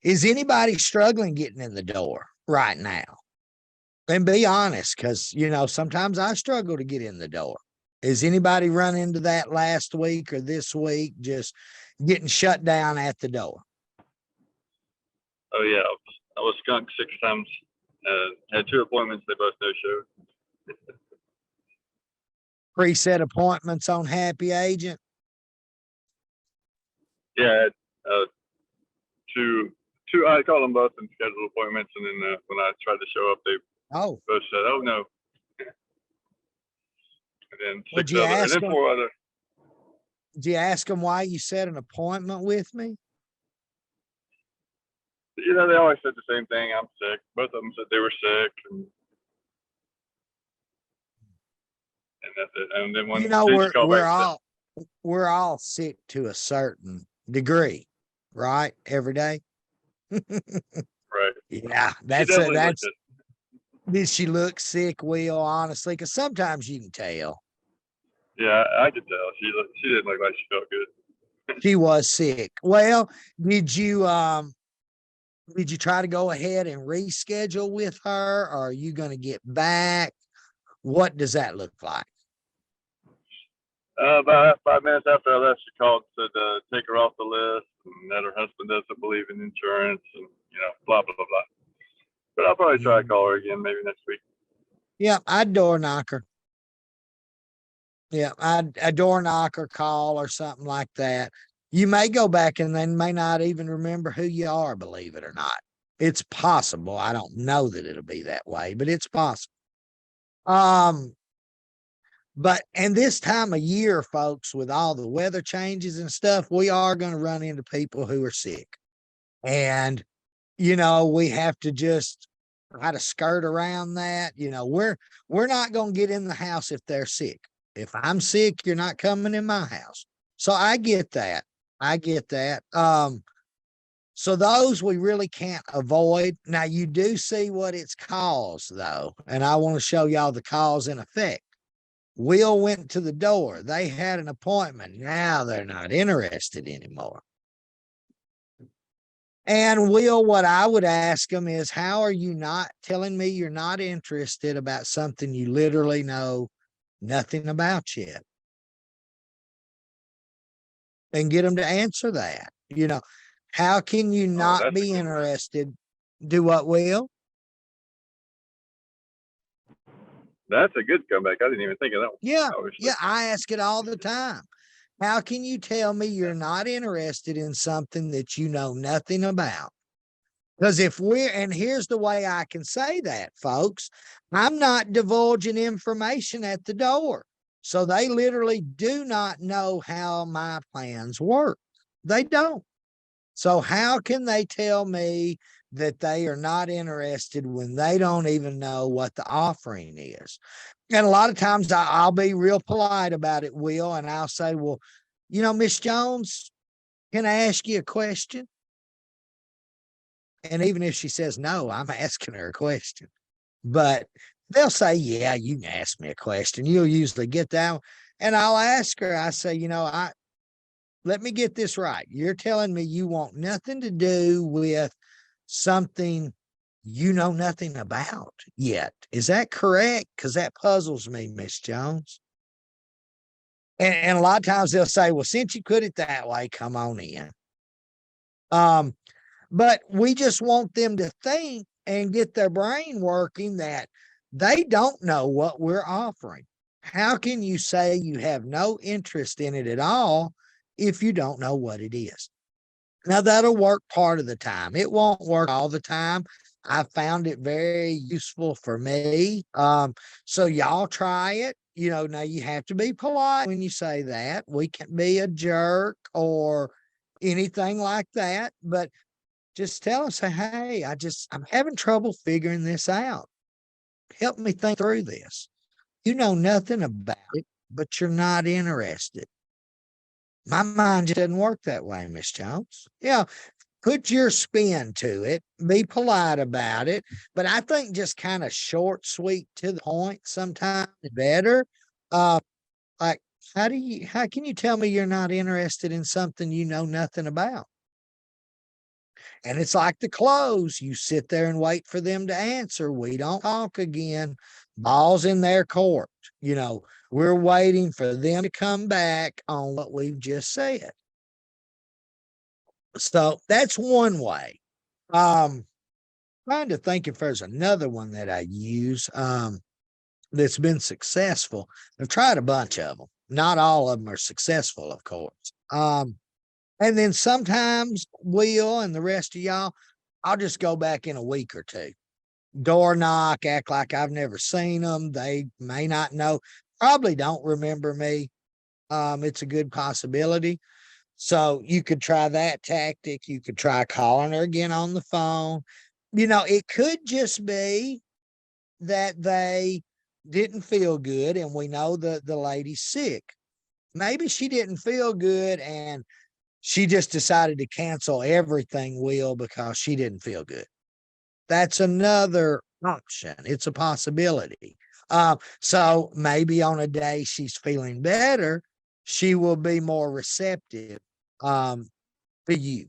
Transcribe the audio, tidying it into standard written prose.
Is anybody struggling getting in the door right now? And be honest, because, sometimes I struggle to get in the door. Is anybody run into that last week or this week, just getting shut down at the door? Oh, yeah. I was skunked 6 times. Had 2 appointments. They both no-showed. Preset appointments on Happy Agent? Yeah, two. I called them both and scheduled appointments, and then when I tried to show up, they both said, "Oh no." And then 6 other, and then 4 other. Did you ask them why you set an appointment with me? They always said the same thing. I'm sick. Both of them said they were sick, and that's it. And then when we're all sick to a certain degree, right? Every day. Right. Yeah, that's. Did she look sick, Will? Honestly, because sometimes you can tell. Yeah, I could tell. She didn't look like she felt good. She was sick. Well, did you try to go ahead and reschedule with her, or are you going to get back? What does that look like? About 5 minutes after I left, she called and said take her off the list, and that her husband doesn't believe in insurance, and blah blah blah blah. But I'll probably try to call her again maybe next week. Yeah, I'd door knock her. Yeah, I'd door knock or call or something like that. You may go back and they may not even remember who you are, believe it or not. It's possible. I don't know that it'll be that way, but it's possible. And this time of year, folks, with all the weather changes and stuff, we are going to run into people who are sick. And, we have to just try to skirt around that. We're not going to get in the house if they're sick. If I'm sick, you're not coming in my house. So I get that. So those we really can't avoid. Now you do see what it's caused though. And I want to show y'all the cause and effect. Will went to the door. They had an appointment. Now they're not interested anymore. And Will, what I would ask them is, how are you not telling me you're not interested about something you literally know nothing about yet? And get them to answer that. How can you not be interested? Do what, Will? That's a good comeback. I didn't even think of that one. Yeah, I ask it all the time. How can you tell me you're not interested in something that you know nothing about? Because and here's the way I can say that, folks, I'm not divulging information at the door. So they literally do not know how my plans work. They don't. So how can they tell me that they are not interested when they don't even know what the offering is? And a lot of times I'll be real polite about it, Will, and I'll say, well, Miss Jones, can I ask you a question? And even if she says no, I'm asking her a question. But they'll say, yeah, you can ask me a question. You'll usually get that one. And I'll ask her, I say, let me get this right. You're telling me you want nothing to do with something you know nothing about yet. Is that correct? Because that puzzles me, Miss Jones. And a lot of times they'll say, well, since you put it that way, come on in. But we just want them to think and get their brain working that they don't know what we're offering. How can you say you have no interest in it at all if you don't know what it is? Now, that'll work part of the time. It won't work all the time. I found it very useful for me. So y'all try it. Now you have to be polite when you say that. We can't be a jerk or anything like that, but just tell us, say, hey, I'm having trouble figuring this out. Help me think through this. You know nothing about it, but you're not interested. My mind just doesn't work that way, Miss Jones. Put your spin to it, be polite about it. But I think just kind of short, sweet, to the point sometimes is better. Like, how can you tell me you're not interested in something you know nothing about? And it's like the close. You sit there and wait for them to answer. We don't talk again. Ball's in their court. You know, we're waiting for them to come back on what we've just said. So that's one way. Trying to think if there's another one that I use that's been successful. I've tried a bunch of them. Not all of them are successful, of course. And then sometimes Will and the rest of y'all, I'll just go back in a week or two. Door knock, act like I've never seen them. They may not know, probably don't remember me. It's a good possibility. So you could try that tactic. You could try calling her again on the phone. You know, it could just be that they didn't feel good, and we know that the lady's sick. Maybe she didn't feel good and she just decided to cancel everything, Will, because she didn't feel good. That's another option. It's a possibility. So maybe on a day she's feeling better, she will be more receptive to you.